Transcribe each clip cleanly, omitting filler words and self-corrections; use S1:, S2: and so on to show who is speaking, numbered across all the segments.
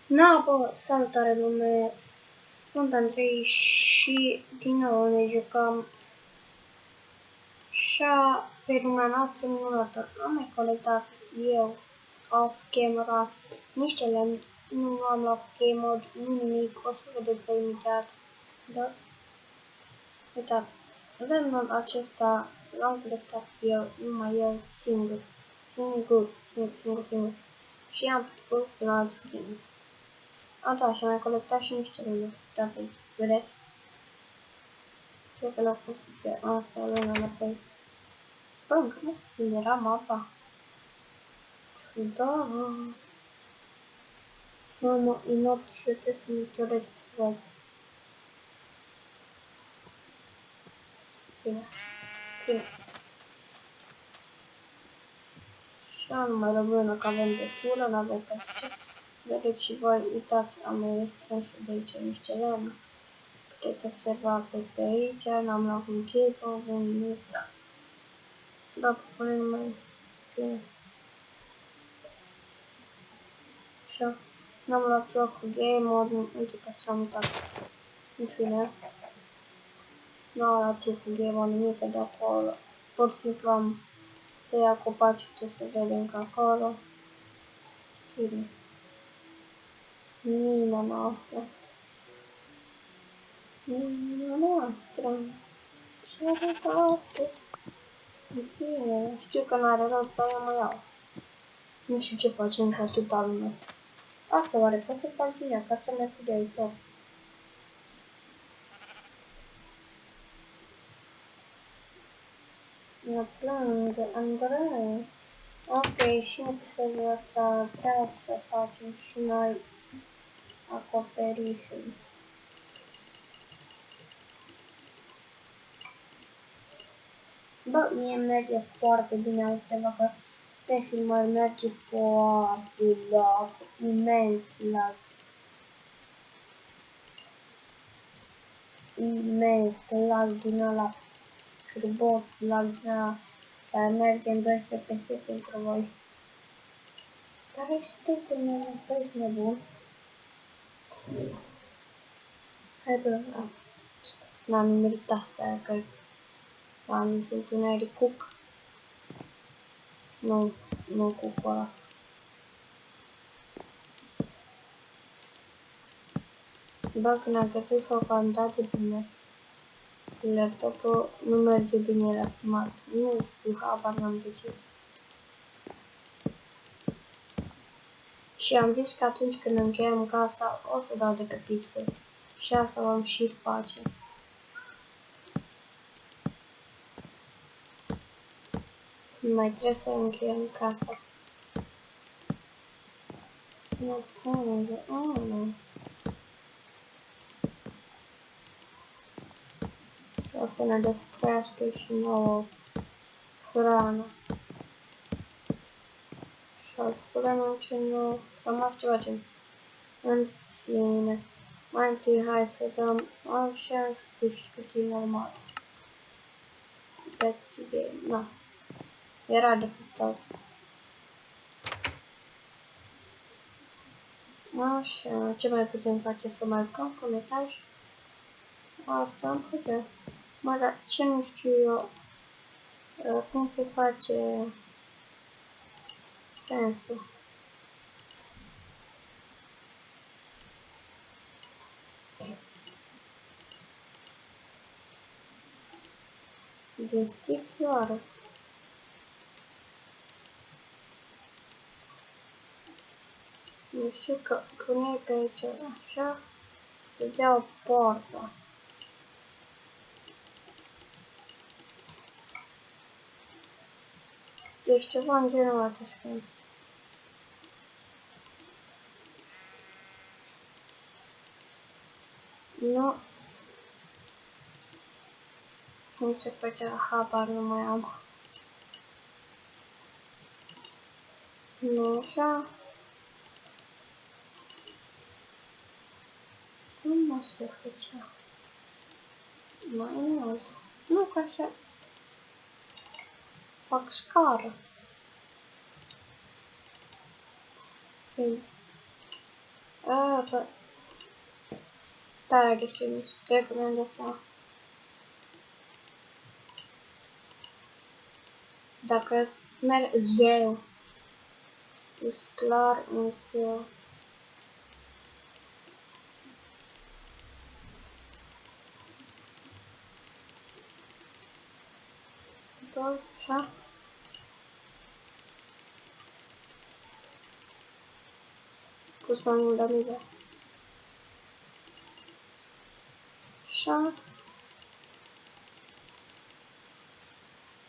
S1: Bă, salutare lume, sunt Andrei și din nou ne jucăm pe lumea noastră minunată. Am mai colectat eu off camera niște lemn, nu am luat game mode, nu nimic, o să vedeți imediat. Da? Uitați, lemnul acesta l-am colectat eu, numai eu singur. Singur. Și am pus la alt screen. Da, și am mai colectat și niște lume. Uitați aici, vedeți? Cred că l-au pus pe asta, lumea înapoi. Bă, încă nu se era mapa. Da. Mamă, e noapte și eu trebuie să-mi doresc să văd. Bine. Și nu mai rămână că avem destulă, n-avem pe ce. Vedeți și voi, uitați, am mai restrâns de aici niște lemn. Puteți observa că pe aici n-am luat un chip, avem nimic. Da, pune numai bine. Așa, n-am luat joc cu game mode, uite că s-a mutat. În fine, n-am luat joc cu game mode, nimic de acolo. Pur și simplu am tăiat copacii, trebuie să vedem că acolo. Bine. Mina noastră. Sănătate. În fine, știu că n-are rost, dar eu mă iau. Nu știu ce facem cu atâta lume. Asta oare, pot să fac bine, ca să ne fie de aici. Mă plâng, Andrei. Ok, și în episodul ăsta vreau să facem și noi acoperișul. Bă, mie merge foarte bine, observă că pe filmări merge foarte lag, imens lag. Imens lag din ăla scârbos, lag din ăla care merge în 2 FPS pentru voi. Dar ești pe mine, ești nebun. Hai bă, n-am nimerit asta, că am sunt un cuc. Nu cucul ăla. Bă, când am găsit foc, am dat de bine. Laptopul nu merge bine la filmat. Nu știu, habar n-am de ce. Și am zis că atunci când încheiem casa, o să dau de pe pistă. Și asta vom și face. Mai trebuie să încheiem casa. Nu, o să ne descrească și nouă hrană. Și o să punem ce nu rămas ceva gen. În fine, mai întâi hai să dăm așa difficulty normal. Na, era de putat. Așa, ce mai putem face? Să marcăm cu metaj? Asta am putea. Mă, dar ce nu știu eu? Cum se face sensul? Din sticlioară. Nu știu că puneai pe aici așa, se dea o portă. Deci ceva în genul ăsta. Nu. Cum se făcea, habar nu mai am. Nu așa. Cum se făcea? Mai mult. Nu ca așa. Fac scară. Täällä kysymys. Rekomendação. Dacă smell zero. Este clar însă. Tot așa. Pus mai mult la mine. Așa.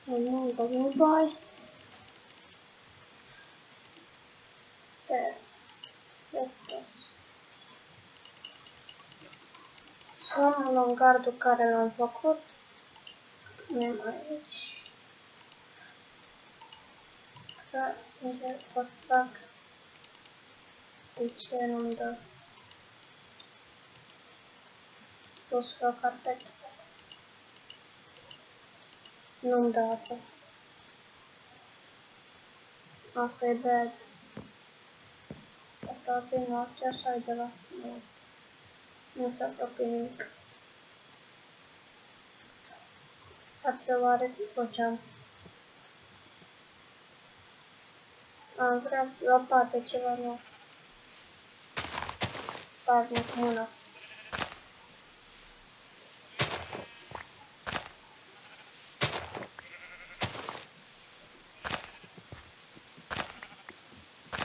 S1: Mai mult la mine. Am luat gardul care l-am făcut. Punem aici. Că, sincer, o să fac. De ce nu-mi dă? O să fac carpet. Nu-mi dă asta. Asta e bad. S-a apropie noaptea, așa e de la... Nu s-a apropie nimic. Ați oare făceam? Am vrea lopată ceva nou. Spargem cu mâna.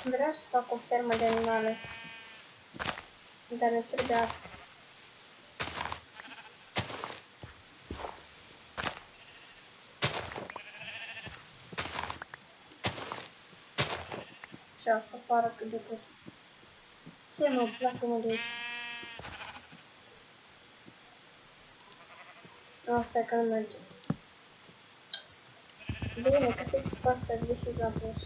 S1: Vreau să fac o fermă de animale. Dar ne trebuie asta. Și o să apară cât de cât. Ce mă place mă de aici? Asta e că nu merge. Bine, că fix pe asta deși l-am pus.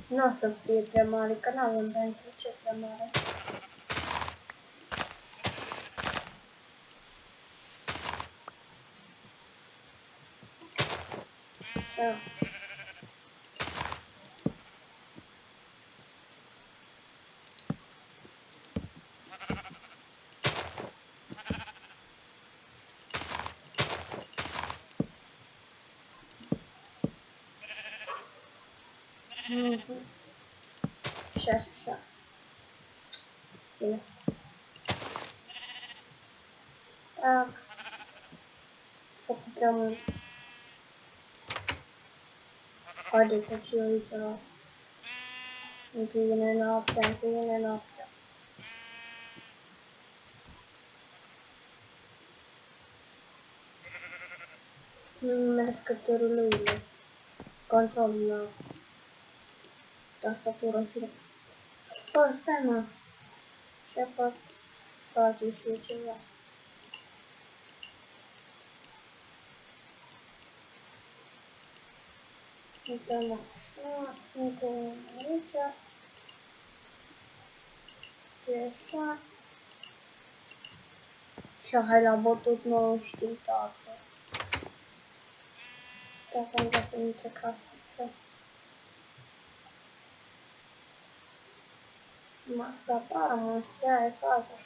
S1: Nu o să fie prea mare, că n-avem pentru ce prea mare. Așa. Așa. Bine. Tac. Făcut prea mult. Haideți aici ceva. Îmi vine noaptea. Merescătorurile. Controlul la tastatură în fine. Bă, stai mă. Ce fac? Face și ceva. Uităm așa, încă aici. De așa. Și hai la botut nou științată. Dacă am vrea să intre casă. Să apară monstria e faza.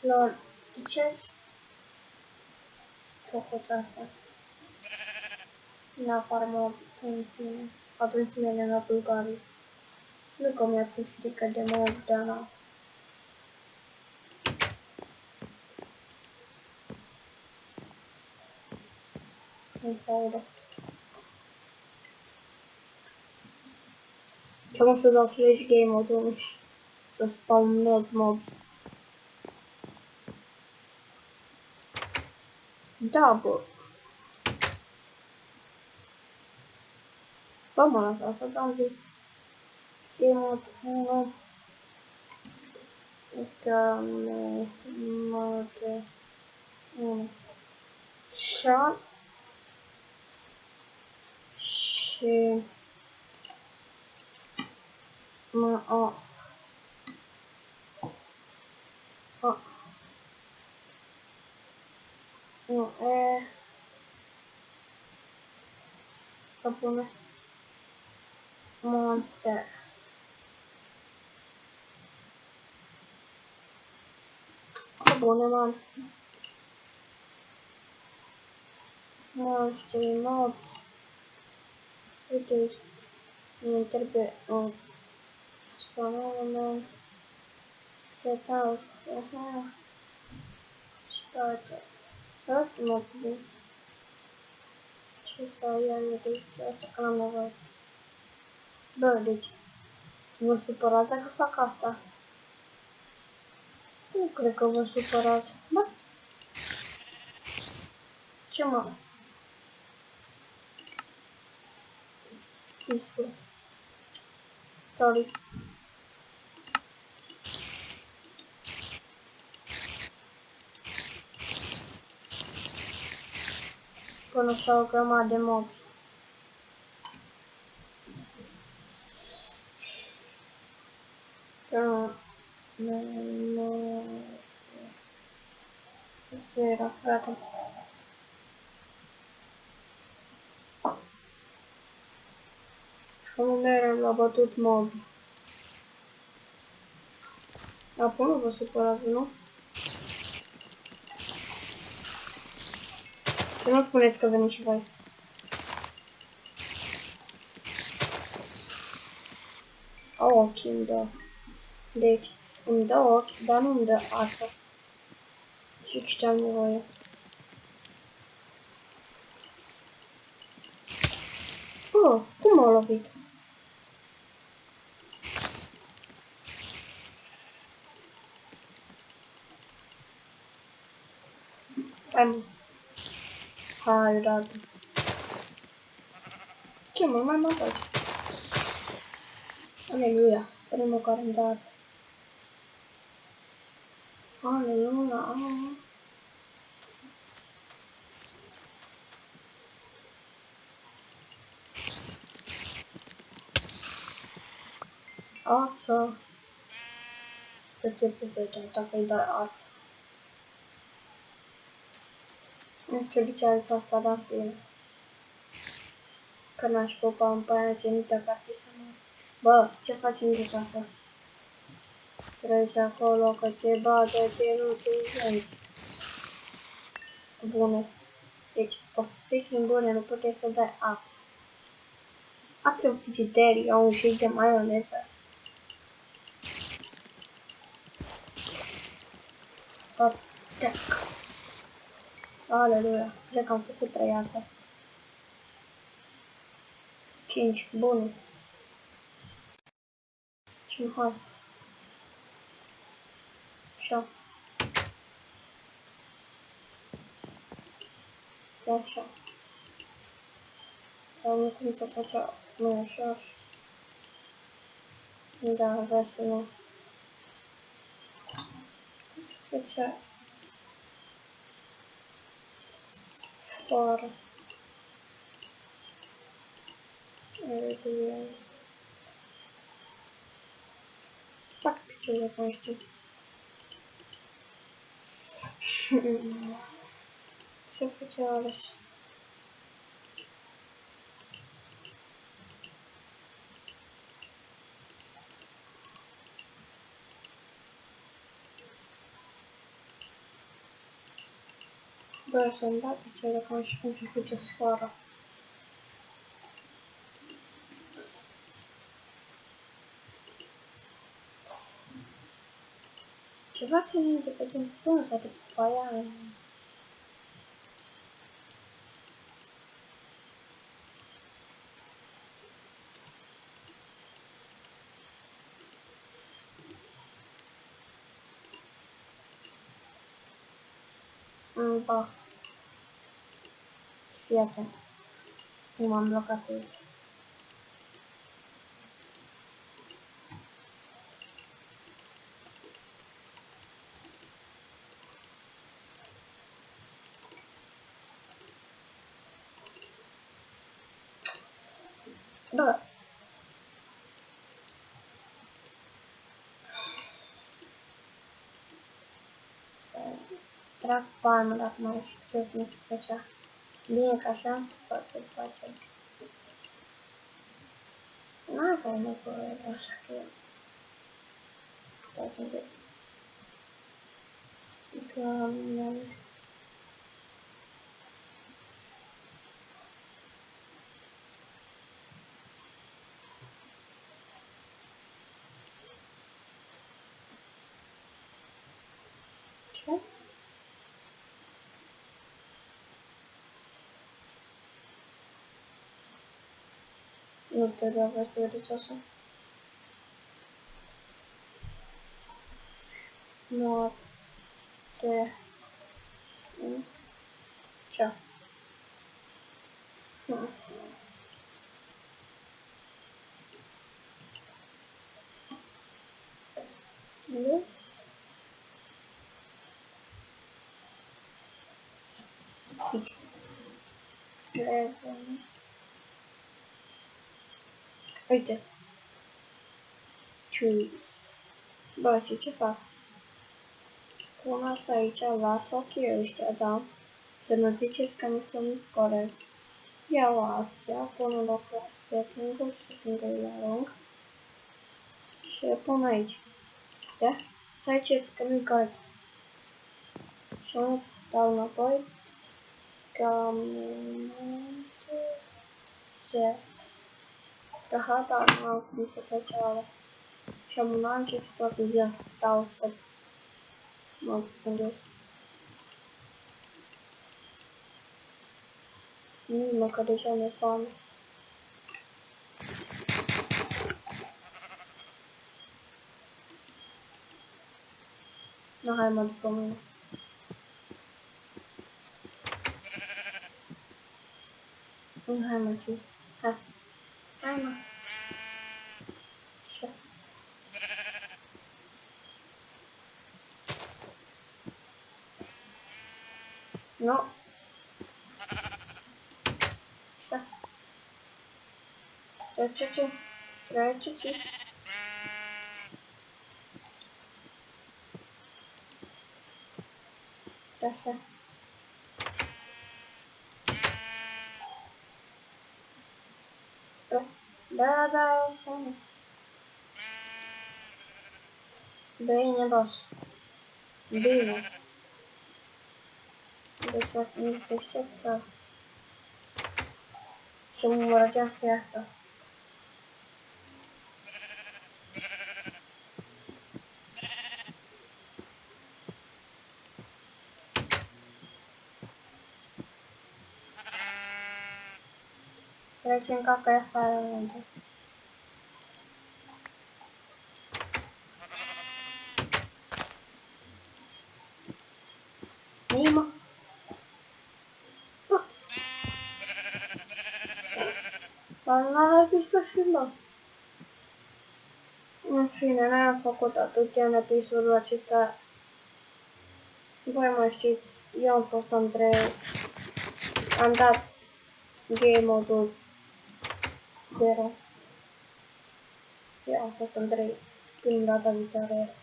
S1: Lol, de ce făcut asta? Nu apar mob în fine. Atunci vine la Bulgaria. Nu că mi-a fi frică de mob, dar n-am. Nu se audă. Ce mă să dau slash game mode-ul să spawnez mob. Da, bă. Bă, mă lăsa să dau un pic. Game 1 Game Mode 1 Așa și nu e să pune Monster. Bune, man. Monster Mob. Uite, îmi trebuie un spawn, Skate House, aha. Și toate. Vreau să mă pun. Ce să ia de aici, asta că n-am nevoie. Bă, deci, vă supărați dacă fac asta? Nu cred că vă supărați. Bă? Ce mă? Peaceful. Sorry. Până așa o grămadă de mobi. Ce era, frate? Și unde eram la bătut mobi. Apoi nu vă supărați, nu? Să nu spuneți că veniți și voi. Ochi îmi dă. Deci, îmi dă ochi, dar nu îmi dă ață. Și ce am nevoie. Oh, cum m-a lovit? Hai, Radu. Ce mai mă faci? Aleluia, primul care îmi dați. Aleluia. Ață. Să te pupetă, dacă îi dai ață. Nu știu de ce a zis asta, dar fie. Că n-aș pupa în paia ce nici dacă ar fi să mă... Bă, ce facem de casă? Treci acolo că te bate, te nu te vezi. Bune. Deci, o freaking bune, nu puteai să dai ață. Ață în frigider, iau un shake de maioneză. Atac. Aleluia, cred că am făcut 3 ață. 5, bune. 5, hai. Așa. Așa. Dar nu cum să facea, nu așa. Da, vrea să nu. Cum să facea? Sfoară. Aleluia. Fac piciurile că nu știu. Se facea ales. Bă, să-mi dea piciurile că nu știu cum se face sfoară. Ceva ține minte pe timp până să duc cu aia. Ba. Fii atent. Nu m-am blocat aici. Bă. Să trag palmă dacă mai știu cum se făcea. Bine că așa am supărat ce face. Nu aveam nevoie, așa că... Facem de... Doamne... Ce? Nu trebuia să vedeți așa. Noapte... Ce? Nu? Fix. Uite. Choose. Bă, și ce fac? Pun asta aici, las ochii ăștia, da? Să nu ziceți că nu sunt corect. Iau astea, pun în locul setting-ul și când îl arunc. Și le pun aici. Da? Să ziceți că nu-i corect. Și nu dau înapoi. Că hata nu am cum să face ala. Și am un anche și toată ziua stau să mă gândesc. Mă, că deja mi-e foame. Nu, hai mă după mine. Nu, hai mă, ce? Hai. Hai mă. Ce? Nu. Ce? Așa. Da, așa. Bine, boss. Bine. Deci asta nu deștept că... Și mă răgeam să iasă. Trecem ca că ea sare înainte. Nima. Dar n-ar fi să filmăm. În fine, noi am făcut atât în episodul acesta. Voi mă știți, eu am fost Andrei. Am dat game mode-ul 0. Eu am fost Andrei. Până data viitoare.